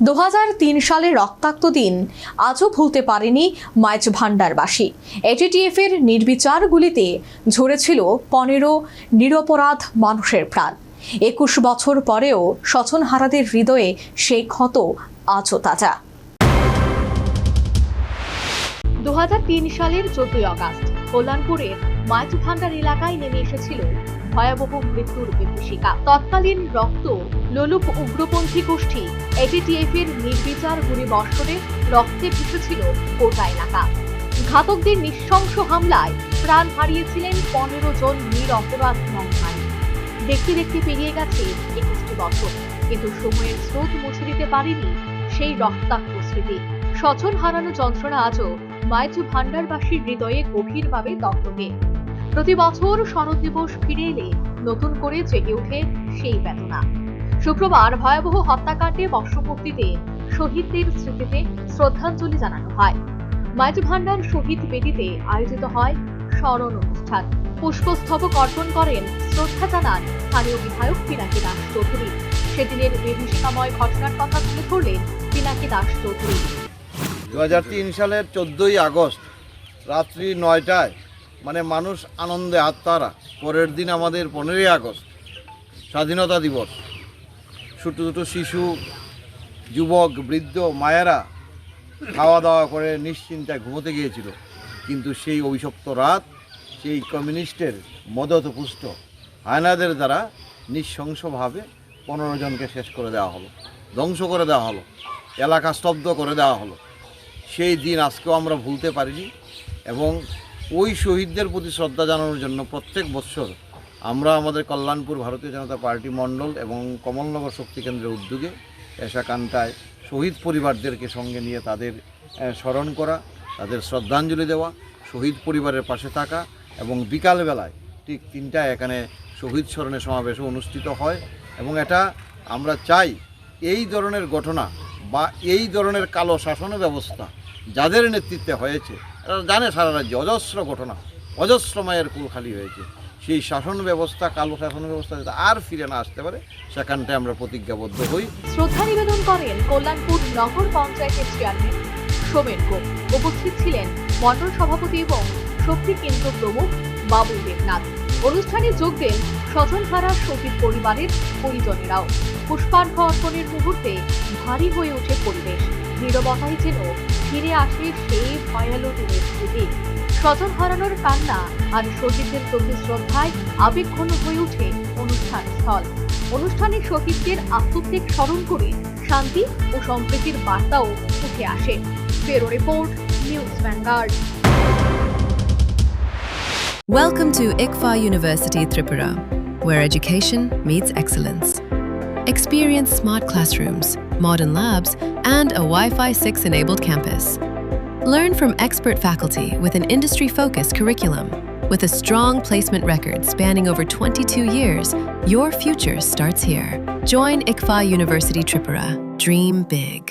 2003 সালের রক্তাক্ত দিন আজও ভুলতে পারেনি মাইজভান্ডারবাসী। এটিটিএফের নির্বিচার গুলিতে ঝরেছিল 15 নিরপরাধ মানুষের প্রাণ। 21 বছর পরেও স্বজনহারাদের হৃদয়ে সেই ক্ষত আজও তাজা। 2003 সালের 14 আগস্ট কল্যাণপুরের মাইজভান্ডার এলাকায় নেমে এসেছিল ভয়াবহ মৃত্যুর বিভীষিকা। তৎকালীন রক্ত লোলুপ উগ্রপন্থী গোষ্ঠী এটিটিএফের নির্বিচার গুলিবর্ষণে রক্তে ভেসেছিল গোটা এলাকা। ঘাতকদের নৃশংস হামলায় প্রাণ হারিয়েছিলেন 15 জন নিরপরাধ নারী। দেখতে দেখতে পেরিয়ে গেছে 21টি বছর, কিন্তু সময়ের স্রোত মুছে দিতে পারেনি সেই রক্তাক্ত স্মৃতি। স্বজন হারানো যন্ত্রণা আজও মাইজভান্ডারবাসীর হৃদয়ে গভীরভাবে দগ্ধকে। প্রতি বছর শরৎ দিবস ফিরে এলে নতুন করে জেগে ওঠে সেই বেদনা। শুক্রবার ভয়াবহ হত্যাকাণ্ডে বর্ষপূর্তিতে শহীদদের স্মৃতিতে শ্রদ্ধাঞ্জলি জানানো হয়। মাইজভান্ডার শহীদ বেদিতে আয়োজিত হয় স্মরণ অনুষ্ঠান। পুষ্পস্তবক অর্পণ করেন, শ্রদ্ধা জানান স্থানীয় বিধায়ক পিনাকি দাস চৌধুরী। সেদিনের বিভীষিকাময় ঘটনার কথা তুলে ধরলেন পিনাকি দাস চৌধুরী। 2003 সালের 14ই আগস্ট রাত্রি 9টায় মানুষ আনন্দে আত্মারা। পরের দিন আমাদের 15ই আগস্ট স্বাধীনতা দিবস। ছোট ছোট শিশু, যুবক, বৃদ্ধ, মায়েরা খাওয়া দাওয়া করে নিশ্চিন্তায় ঘুমোতে গিয়েছিল, কিন্তু সেই অভিশপ্ত রাত সেই কমিউনিস্টের মদতপুষ্ট হায়নাদের দ্বারা নৃশংসভাবে 15 জনকে শেষ করে দেওয়া হলো, ধ্বংস করে দেওয়া হলো, এলাকা স্তব্ধ করে দেওয়া হলো। সেই দিন আজকেও আমরা ভুলতে পারিনি এবং ওই শহীদদের প্রতি শ্রদ্ধা জানানোর জন্য প্রত্যেক বছর আমরা আমাদের কল্যাণপুর ভারতীয় জনতা পার্টি মণ্ডল এবং কমলনগর শক্তি কেন্দ্রের উদ্যোগে এশাকান্তায় শহীদ পরিবারদেরকে সঙ্গে নিয়ে তাদের স্মরণ করা, তাদের শ্রদ্ধাঞ্জলি দেওয়া, শহীদ পরিবারের পাশে থাকা এবং বিকালবেলায় ঠিক 3টায় এখানে শহীদ স্মরণে সমাবেশও অনুষ্ঠিত হয়। এবং এটা আমরা চাই এই ধরনের ঘটনা বা এই ধরনের কালো শাসন ব্যবস্থা যাদের নেতৃত্বে হয়েছে, এরা জানে সারা রাজ্যে অজস্র ঘটনা, অজস্র মায়ের কুল খালি হয়েছে। সেই শাসন ব্যবস্থা, কালো শাসন ব্যবস্থা যাতে আর ফিরে না আসতে পারে সেখানটায় আমরা প্রতিজ্ঞাবদ্ধ হই। শ্রদ্ধা নিবেদন করেন কল্যাণপুর নগর পঞ্চায়েতের চেয়ারম্যান সোমেন গোপ। উপস্থিত ছিলেন মণ্ডল সভাপতি এবং শক্তি কেন্দ্র প্রমুখ বাবুল দেবনাথ। অনুষ্ঠানে যোগ দেন স্বজনহারা শহীদ পরিবারের পরিজনেরাও। পুষ্পার্ঘ অর্পণের মুহূর্তে ভারী হয়ে ওঠে পরিবেশ। নীরবতায় যেন ফিরে আসে সেই ভয়ালো দিনের স্মৃতি। স্বজন হারানোর কান্না আর শহীদদের প্রতি শ্রদ্ধায় আবেগঘন হয়ে ওঠে অনুষ্ঠান স্থল। অনুষ্ঠানে শহীদদের আত্মত্যাগ স্মরণ করে শান্তি ও সম্প্রীতির বার্তাও উঠে আসে। Bureau report, news vanguard. Welcome to ICFA University Tripura, where education meets excellence. Experience smart classrooms, modern labs, and a Wi-Fi 6-enabled campus. Learn from expert faculty with an industry-focused curriculum. With a strong placement record spanning over 22 years, your future starts here. Join ICFA University Tripura. Dream big.